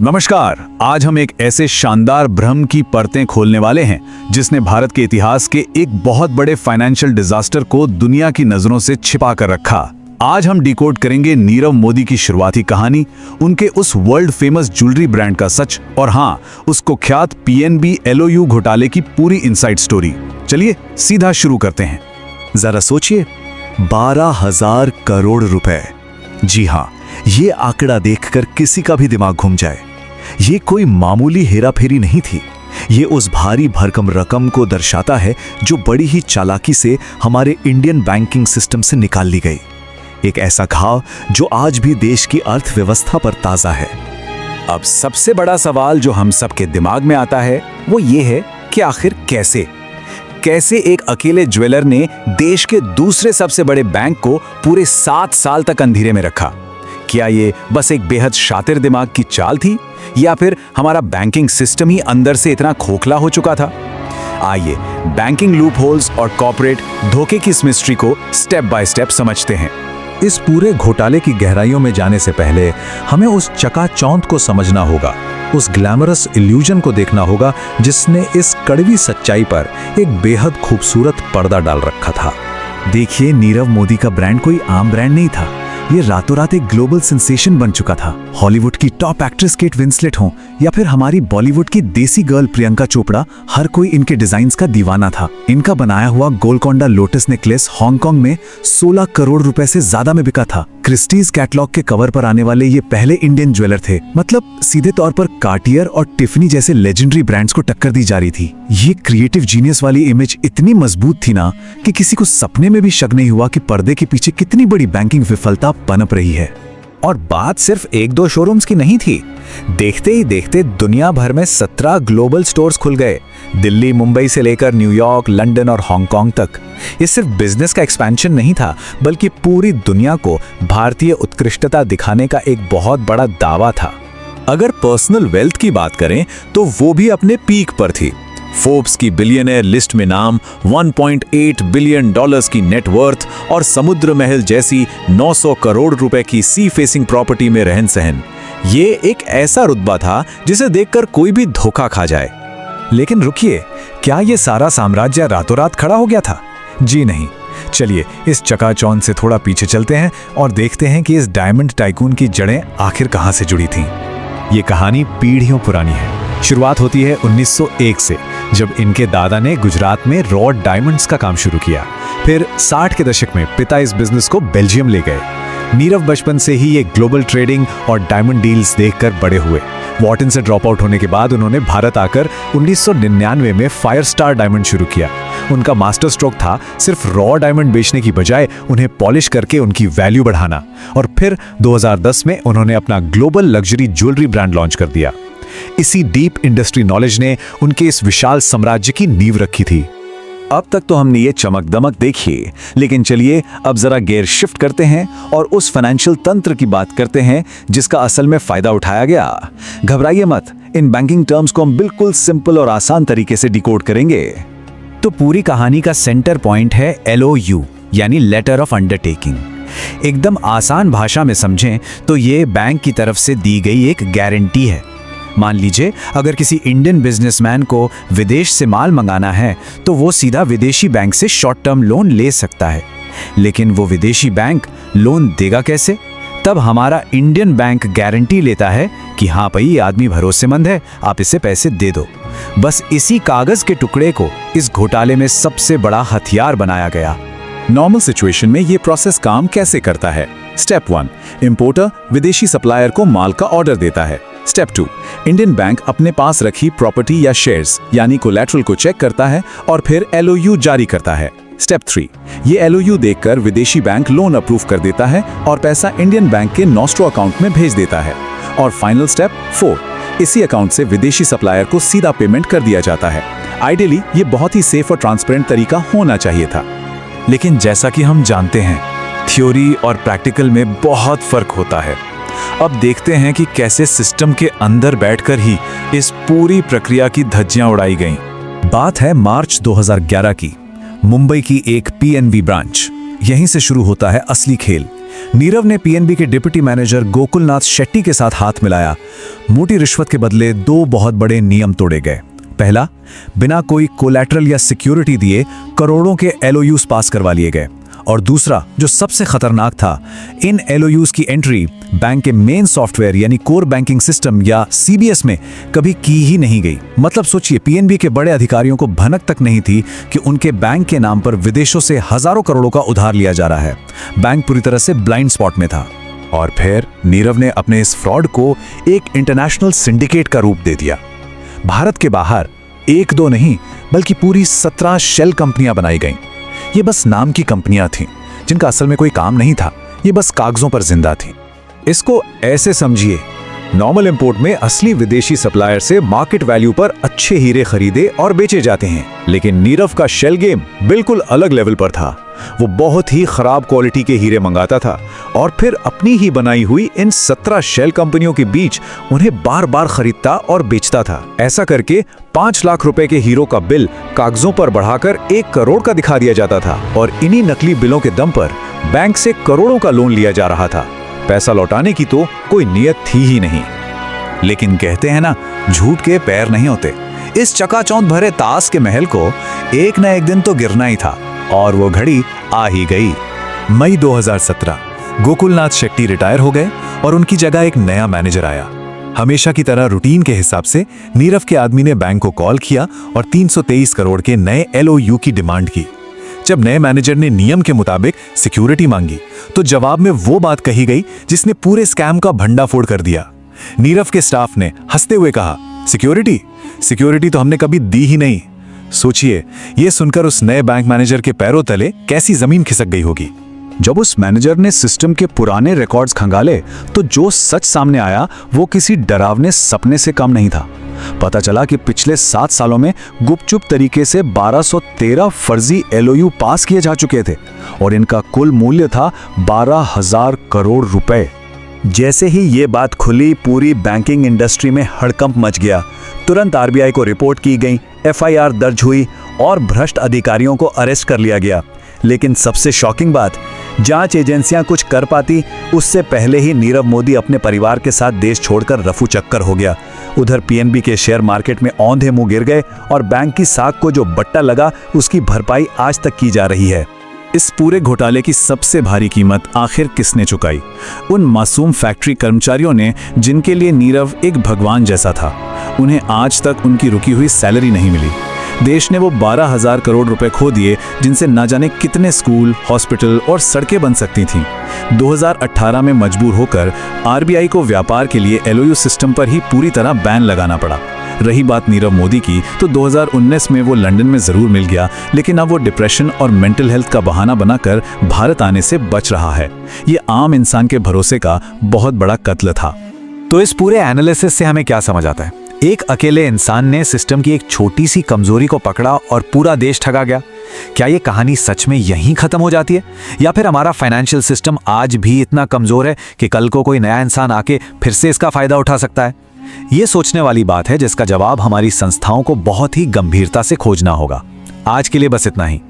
नमस्कार। आज हम एक ऐसे शानदार भ्रम की परतें खोलने वाले हैं जिसने भारत के इतिहास के एक बहुत बड़े फाइनेंशियल डिजास्टर को दुनिया की नजरों से छिपा कर रखा। आज हम डिकोड करेंगे नीरव मोदी की शुरुआती कहानी, उनके उस वर्ल्ड फेमस ज्वेलरी ब्रांड का सच और हाँ, उसको ख्यात पीएनबी LOU घोटाले की पूरी इनसाइड स्टोरी। चलिए सीधा शुरू करते हैं। जरा सोचिए, 12,000 करोड़ रुपए। जी हाँ, ये आंकड़ा देखकर किसी का भी दिमाग घूम जाए। ये कोई मामूली हेराफेरी नहीं थी। ये उस भारी भरकम रकम को दर्शाता है जो बड़ी ही चालाकी से हमारे इंडियन बैंकिंग सिस्टम से निकाल ली गई। एक ऐसा घाव जो आज भी देश की अर्थव्यवस्था पर ताजा है। अब सबसे बड़ा सवाल जो हम सबके दिमाग में आता है वो ये है कि आखिर कैसे एक अकेले ज्वेलर ने देश के दूसरे सबसे बड़े बैंक को पूरे 7 साल तक अंधेरे में रखा। क्या ये बस एक बेहद शातिर दिमाग की चाल थी या फिर हमारा बैंकिंग सिस्टम ही अंदर से इतना खोखला हो चुका था? आइए बैंकिंग लूप होल्स और कॉर्पोरेट धोखे की इस मिस्ट्री को स्टेप बाय स्टेप समझते हैं। इस पूरे घोटाले की गहराइयों में जाने से पहले हमें उस चकाचौंध को समझना होगा, उस ग्लैमरस इल्यूजन को देखना होगा जिसने इस कड़वी सच्चाई पर एक बेहद खूबसूरत पर्दा डाल रखा था। देखिए, नीरव मोदी का ब्रांड कोई आम ब्रांड नहीं था। ये रातों रात एक ग्लोबल सेंसेशन बन चुका था। हॉलीवुड की टॉप एक्ट्रेस केट विंसलेट हो या फिर हमारी बॉलीवुड की देसी गर्ल प्रियंका चोपड़ा, हर कोई इनके डिजाइन्स का दीवाना था। इनका बनाया हुआ गोलकोंडा लोटस नेकलेस हांगकांग में 16 करोड़ रुपए से ज्यादा में बिका था। क्रिस्टीज कैटलॉग के कवर पर आने वाले ये पहले इंडियन ज्वेलर थे। मतलब सीधे तौर पर कार्टियर और टिफनी जैसे लेजेंडरी ब्रांड्स को टक्कर दी जा रही थी। ये क्रिएटिव जीनियस वाली इमेज इतनी मजबूत थी ना कि किसी को सपने में भी शक नहीं हुआ कि पर्दे के पीछे कितनी बड़ी बैंकिंग विफलता पनप रही है। और बात सिर्फ 1-2 शोरूम्स की नहीं थी। देखते ही देखते दुनिया भर में 17 ग्लोबल स्टोर्स खुल गए। दिल्ली, मुंबई से लेकर न्यूयॉर्क, लंदन और हांगकांग तक। ये सिर्फ बिजनेस का एक्सपेंशन नहीं था, बल्कि पूरी दुनिया को भारतीय उत्कृष्टता दिखाने का एक बहुत बड़ा दावा था। अगर पर्सनल वेल्थ की बात करें तो वो भी अपने पीक पर थी। फोर्ब्स की बिलियनर लिस्ट में नाम, $1.8 बिलियन की नेटवर्थ और समुद्र महल जैसी 900 करोड़ रुपए की सी फेसिंग प्रॉपर्टी में रहन सहन। ये एक ऐसा रुतबा था जिसे देखकर कोई भी धोखा खा जाए। लेकिन रुकिए, क्या ये सारा साम्राज्य रातों रात खड़ा हो गया था? जी नहीं। चलिए इस चकाचौंध से थोड़ा पीछे चलते हैं और देखते हैं कि इस डायमंड टाइकून की जड़ें आखिर कहां से जुड़ी थीं। ये कहानी पीढ़ियों पुरानी है। शुरुआत होती है 1901 से, जब इनके दादा ने गुजरात में रॉ डायमंड्स का काम शुरू किया। फिर 60 के दशक में पिता इस बिजनेस को बेल्जियम ले गए। नीरव बचपन से ही ये ग्लोबल ट्रेडिंग और डायमंड डील्स देखकर बड़े हुए। वॉर्टन से ड्रॉप आउट होने के बाद उन्होंने भारत आकर 1999 में फायर स्टार डायमंड शुरू किया। उनका मास्टर स्ट्रोक था सिर्फ रॉ डायमंड बेचने की बजाय उन्हें पॉलिश करके उनकी वैल्यू बढ़ाना। और फिर 2010 में उन्होंने अपना global luxury jewellery brand launch कर दिया। इसी डीप इंडस्ट्री नॉलेज ने उनके इस विशाल साम्राज्य की नींव रखी थी। अब तक तो हमने ये चमक दमक देखी, लेकिन चलिए अब जरा गियर शिफ्ट करते हैं और उस फाइनेंशियल तंत्र की बात करते हैं जिसका असल में फायदा उठाया गया। घबराइए मत, इन बैंकिंग टर्म्स को हम बिल्कुल सिंपल और आसान तरीके से डिकोड करेंगे। तो पूरी कहानी का सेंटर पॉइंट है LOU, यानी लेटर ऑफ अंडरटेकिंग। एकदम आसान भाषा में समझें तो ये बैंक की तरफ से दी गई एक गारंटी है। मान लीजिए अगर किसी इंडियन बिजनेसमैन को विदेश से माल मंगाना है तो वो सीधा विदेशी बैंक से शॉर्ट टर्म लोन ले सकता है। लेकिन वो विदेशी बैंक लोन देगा कैसे? तब हमारा इंडियन बैंक गारंटी लेता है कि हाँ भाई, ये आदमी भरोसेमंद है, आप इसे पैसे दे दो। बस इसी कागज के टुकड़े को इस घोटाले में सबसे बड़ा हथियार बनाया गया। नॉर्मल सिचुएशन में ये प्रोसेस काम कैसे करता है? स्टेप 1, इंपोर्टर विदेशी सप्लायर को माल का ऑर्डर देता है। स्टेप 2, इंडियन बैंक अपने पास रखी प्रॉपर्टी या शेयर्स यानी कोलैटरल को चेक करता है और फिर LOU जारी करता है। स्टेप 3, ये LOU देखकर विदेशी बैंक लोन अप्रूव कर देता है और पैसा इंडियन बैंक के नॉस्ट्रो अकाउंट में भेज देता है। और फाइनल स्टेप 4, इसी अकाउंट से विदेशी सप्लायर को सीधा पेमेंट कर दिया जाता है। आइडियली ये बहुत ही सेफ और ट्रांसपेरेंट तरीका होना चाहिए था। लेकिन जैसा कि हम जानते हैं, थ्योरी और प्रैक्टिकल में बहुत फर्क होता है। अब देखते हैं कि कैसे सिस्टम के अंदर बैठकर ही इस पूरी प्रक्रिया की धज्जियां उड़ाई गईं। बात है मार्च 2011 की, मुंबई की एक PNB ब्रांच। यहीं से शुरू होता है असली खेल। नीरव ने पीएनबी के डिप्टी मैनेजर गोकुलनाथ शेट्टी के साथ हाथ मिलाया। मोटी रिश्वत के बदले दो बहुत बड़े नियम तोड़े गए। पहला, बिना कोई कोलैटरल या सिक्योरिटी दिए करोड़ों के एलओयूज पास करवा लिए गए। और दूसरा, जो सबसे खतरनाक था, इन एलओयूज की एंट्री बैंक के मेन सॉफ्टवेयर यानी कोर बैंकिंग सिस्टम या सीबीएस में कभी की ही नहीं गई। मतलब सोचिए, पीएनबी के बड़े अधिकारियों को भनक तक नहीं थी कि उनके बैंक के नाम पर विदेशों से हजारों करोड़ों का उधार लिया जा रहा है। बैंक पूरी तरह से ब्लाइंड स्पॉट में था। और फिर नीरव ने अपने इस फ्रॉड को एक इंटरनेशनल सिंडिकेट का रूप दे दिया। भारत के बाहर एक दो नहीं बल्कि पूरी 17 शेल कंपनियां बनाई गईं। ये बस नाम की कंपनियां थीं, जिनका असल में कोई काम नहीं था, ये बस कागजों पर जिंदा थीं। इसको ऐसे समझिए, नॉर्मल इंपोर्ट में असली विदेशी सप्लायर से मार्केट वैल्यू पर अच्छे हीरे खरीदे और बेचे जाते हैं, लेकिन नीरव का शेल गेम बिल्कुल अलग लेवल पर था। वो बहुत ही खराब क्वालिटी के हीरे मंगाता था और फिर अपनी ही बनाई हुई इन 17 शेल कंपनियों के बीच उन्हें बार बार खरीदता और बेचता था। ऐसा करके 5 लाख रुपए के हीरो का बिल कागजों पर बढ़ाकर 1 करोड़ का दिखा दिया जाता था और इन्हीं नकली बिलों के दम पर बैंक से करोड़ों का लोन लिया जा रहा था। पैसा लौटाने की तो कोई नियत थी ही नहीं। लेकिन कहते हैं ना, झूठ के पैर नहीं होते। इस चकाचौंध भरे ताश के महल को एक न एक दिन तो गिरना ही था और वो घड़ी आ ही गई। मई 2017, गोकुलनाथ शेट्टी रिटायर हो गए और उनकी जगह एक नया मैनेजर आया। हमेशा की तरह रूटीन के हिसाब से नीरव के आदमी ने बैंक को कॉल किया और 323 करोड़ के नए एलओयू की डिमांड की। जब नए मैनेजर ने नियम के मुताबिक सिक्योरिटी मांगी तो जवाब में वो बात कही गई जिसने पूरे स्कैम का भंडाफोड़ कर दिया। नीरव के स्टाफ ने हंसते हुए कहा, सिक्योरिटी तो हमने कभी दी ही नहीं। सोचिए, यह सुनकर उस नए बैंक मैनेजर के पैरों तले कैसी जमीन खिसक गई होगी। जब उस मैनेजर ने सिस्टम के पुराने रिकॉर्ड्स खंगाले तो जो सच सामने आया वो किसी डरावने सपने से कम नहीं था। पता चला कि पिछले 7 सालों में गुपचुप तरीके से 1213 फर्जी एलओयू पास किए जा चुके थे और इनका कुल मूल्य था 12,000 करोड़ रुपए। जैसे ही ये बात खुली, पूरी बैंकिंग इंडस्ट्री में हड़कंप मच गया। तुरंत आरबीआई को रिपोर्ट की गई, एफआईआर दर्ज हुई और भ्रष्ट अधिकारियों को अरेस्ट कर लिया गया। लेकिन सबसे शॉकिंग बात, जांच एजेंसियां कुछ कर पाती उससे पहले ही नीरव मोदी अपने परिवार के साथ देश छोड़कर रफू चक्कर हो गया। उधर पीएनबी के शेयर मार्केट में औंधे मुंह गिर गए और बैंक की साख को जो बट्टा लगा उसकी भरपाई आज तक की जा रही है। इस पूरे घोटाले की सबसे भारी कीमत आखिर किसने चुकाई? उन मासूम फैक्ट्री कर्मचारियों ने, जिनके लिए नीरव एक भगवान जैसा था। उन्हें आज तक उनकी रुकी हुई सैलरी नहीं मिली। देश ने वो 12,000 करोड़ रुपए खो दिए जिनसे न जाने कितने स्कूल, हॉस्पिटल और सड़कें बन सकती थीं। 2018 में मजबूर होकर आरबीआई को व्यापार के लिए एलओयू सिस्टम पर ही पूरी तरह बैन लगाना पड़ा। रही बात नीरव मोदी की, तो 2019 में वो लंदन में जरूर मिल गया, लेकिन अब वो डिप्रेशन और मेंटल हेल्थ का बहाना बनाकर भारत आने से बच रहा है। ये आम इंसान के भरोसे का बहुत बड़ा कत्ल था। तो इस पूरे एनालिसिस से हमें क्या समझ आता है? एक अकेले इंसान ने सिस्टम की एक छोटी सी कमजोरी को पकड़ा और पूरा देश ठगा गया। क्या ये कहानी सच में यहीं खत्म हो जाती है, या फिर हमारा फाइनेंशियल सिस्टम आज भी इतना कमजोर है कि कल को कोई नया इंसान आके फिर से इसका फायदा उठा सकता है? ये सोचने वाली बात है जिसका जवाब हमारी संस्थाओं को बहुत ही गंभीरता से खोजना होगा। आज के लिए बस इतना ही।